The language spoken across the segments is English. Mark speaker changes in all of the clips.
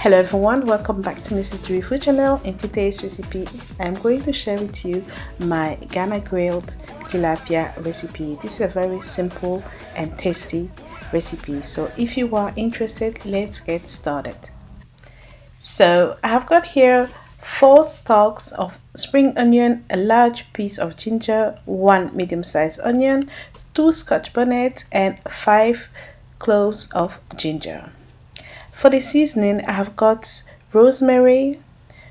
Speaker 1: Hello everyone, welcome back to Mrsdrewryfood channel. In today's recipe I'm going to share with you my Ghana grilled tilapia recipe. This is a very simple and tasty recipe, so if you are interested, let's get started. So I have got here 4 stalks of spring onion, a large piece of ginger, 1 medium-sized onion, 2 scotch bonnets, and 5 cloves of ginger. For the seasoning, I have got rosemary,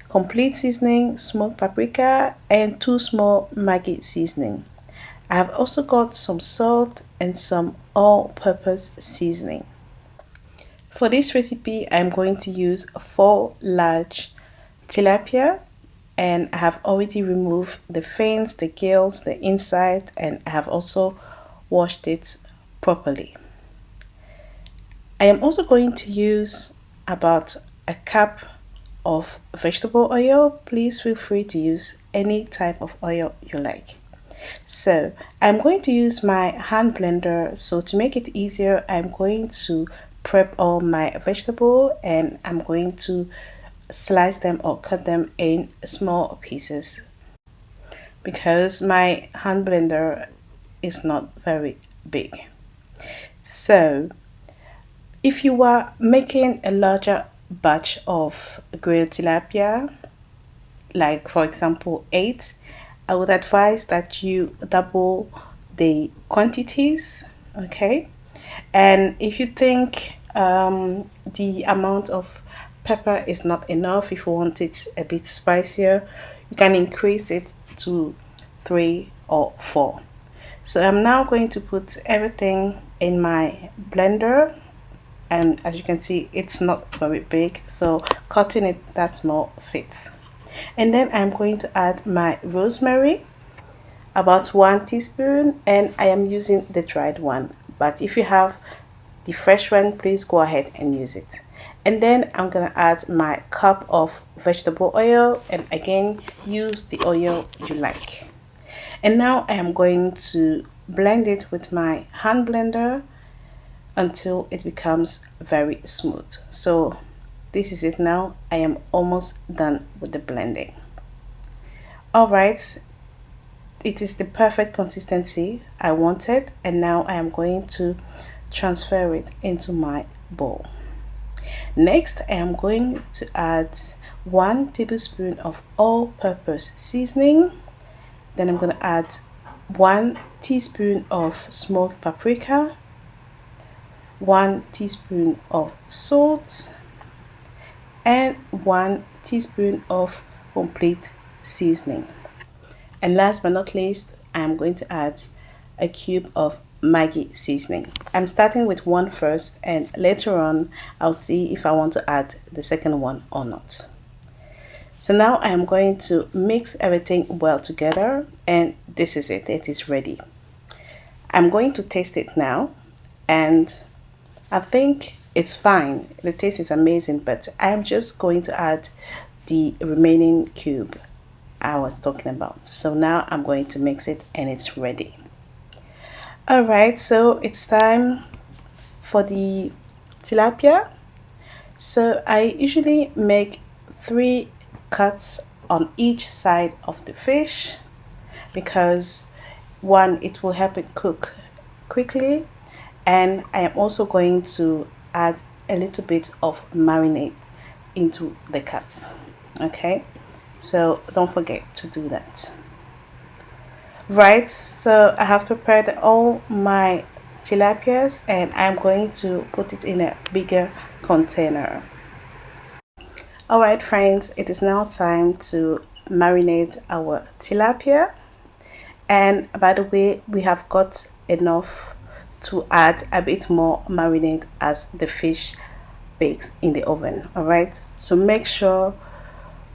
Speaker 1: complete seasoning, smoked paprika, and 2 small maggi seasoning. I have also got some salt and some all-purpose seasoning. For this recipe, I'm going to use 4 large tilapia, and I have already removed the fins, the gills, the inside, and I have also washed it properly. I am also going to use about a cup of vegetable oil. Please feel free to use any type of oil you like. So I'm going to use my hand blender. So to make it easier, I'm going to prep all my vegetable and I'm going to slice them or cut them in small pieces because my hand blender is not very big. So if you are making a larger batch of grilled tilapia, like for example 8, I would advise that you double the quantities, okay? And if you think the amount of pepper is not enough, if you want it a bit spicier, you can increase it to 3 or 4. So I'm now going to put everything in my blender. And as you can see, it's not very big, so cutting it that small fits. And then I'm going to add my rosemary, about 1 teaspoon, and I am using the dried one, but if you have the fresh one, please go ahead and use it. And then I'm gonna add my cup of vegetable oil, and again use the oil you like. And now I am going to blend it with my hand blender until it becomes very smooth. So this is it now. I am almost done with the blending. All right, it is the perfect consistency I wanted, and now I am going to transfer it into my bowl. Next, I am going to add 1 tablespoon of all-purpose seasoning. Then I'm going to add 1 teaspoon of smoked paprika, 1 teaspoon of salt, and 1 teaspoon of complete seasoning. And last but not least, I'm going to add a cube of maggi seasoning. I'm starting with 1 first, and later on I'll see if I want to add the second one or not. So now I am going to mix everything well together, and this is it. It is ready. I'm going to taste it now, and I think it's fine. The taste is amazing, but I'm just going to add the remaining cube I was talking about. So now I'm going to mix it and it's ready. All right, so it's time for the tilapia. So I usually make 3 cuts on each side of the fish because 1, it will help it cook quickly, and I am also going to add a little bit of marinade into the cuts. Okay, so don't forget to do that. Right, so I have prepared all my tilapias and I'm going to put it in a bigger container. All right friends, it is now time to marinate our tilapia, and by the way, we have got enough to add a bit more marinade as the fish bakes in the oven. All right, so make sure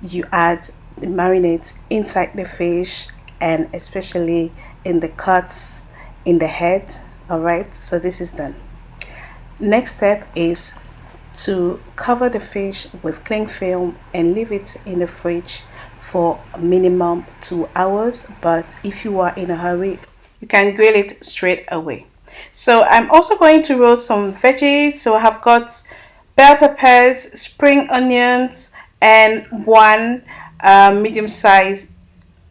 Speaker 1: you add the marinade inside the fish, and especially in the cuts in the head. All right, so this is done. Next step is to cover the fish with cling film and leave it in the fridge for minimum 2 hours, but if you are in a hurry, you can grill it straight away. So I'm also going to roast some veggies. So I have got bell peppers, spring onions, and one medium-sized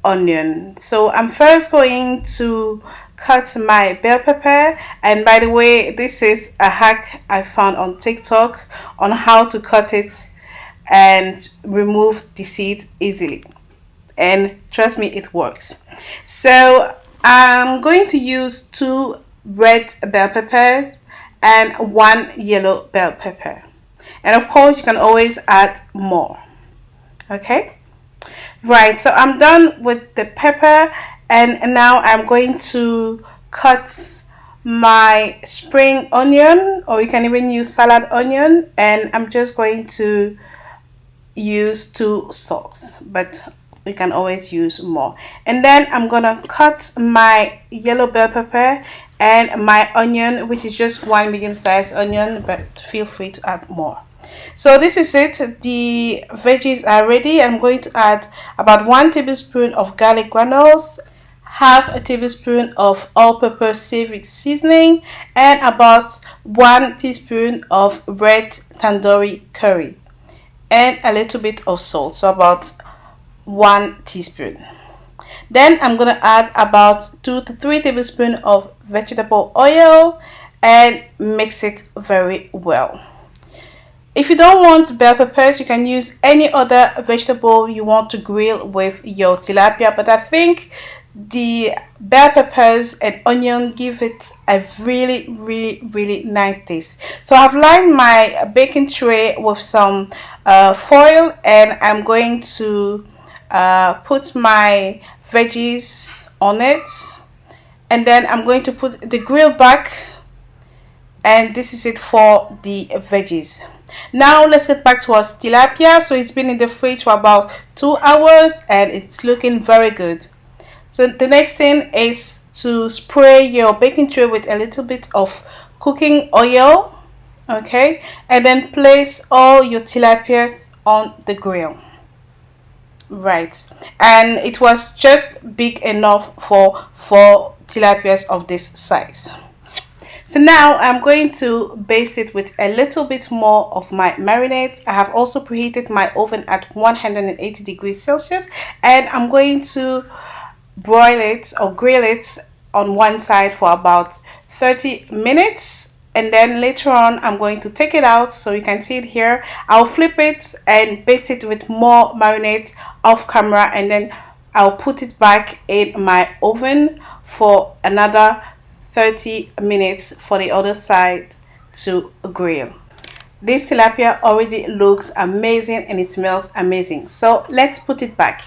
Speaker 1: onion. So I'm first going to cut my bell pepper, and by the way, this is a hack I found on TikTok on how to cut it and remove the seeds easily, and trust me, it works. So I'm going to use 2 red bell peppers and 1 yellow bell pepper, and of course you can always add more. Okay, right, so I'm done with the pepper, and now I'm going to cut my spring onion, or you can even use salad onion, and I'm just going to use 2 stalks, but we can always use more. And then I'm gonna cut my yellow bell pepper and my onion, which is just 1 medium-sized onion, but feel free to add more. So this is it. The veggies are ready. I'm going to add about 1 tablespoon of garlic granules, half a tablespoon of all-purpose savory seasoning, and about 1 teaspoon of red tandoori curry, and a little bit of salt, so about 1 teaspoon. Then I'm going to add about 2 to 3 tablespoons of vegetable oil and mix it very well. If you don't want bell peppers, you can use any other vegetable you want to grill with your tilapia, but I think the bell peppers and onion give it a really nice taste. So I've lined my baking tray with some foil, and I'm going to put my veggies on it, and then I'm going to put the grill back, and this is it for the veggies. Now let's get back to our tilapia. So it's been in the fridge for about 2 hours and it's looking very good. So the next thing is to spray your baking tray with a little bit of cooking oil, okay, and then place all your tilapias on the grill. Right, and it was just big enough for 4 tilapias of this size. So now I'm going to baste it with a little bit more of my marinade. I have also preheated my oven at 180 degrees Celsius, and I'm going to broil it or grill it on one side for about 30 minutes. And then later on I'm going to take it out, so you can see it here. I'll flip it and baste it with more marinade off camera, and then I'll put it back in my oven for another 30 minutes for the other side to grill. This tilapia already looks amazing and it smells amazing, so let's put it back.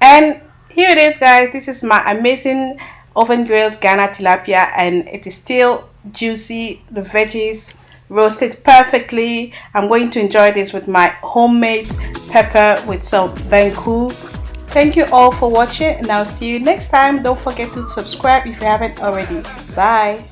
Speaker 1: And here it is, guys. This is my amazing oven grilled Ghana tilapia, and it is still juicy. The veggies roasted perfectly. I'm going to enjoy this with my homemade pepper with some banku. Thank you all for watching, and I'll see you next time. Don't forget to subscribe if you haven't already. Bye.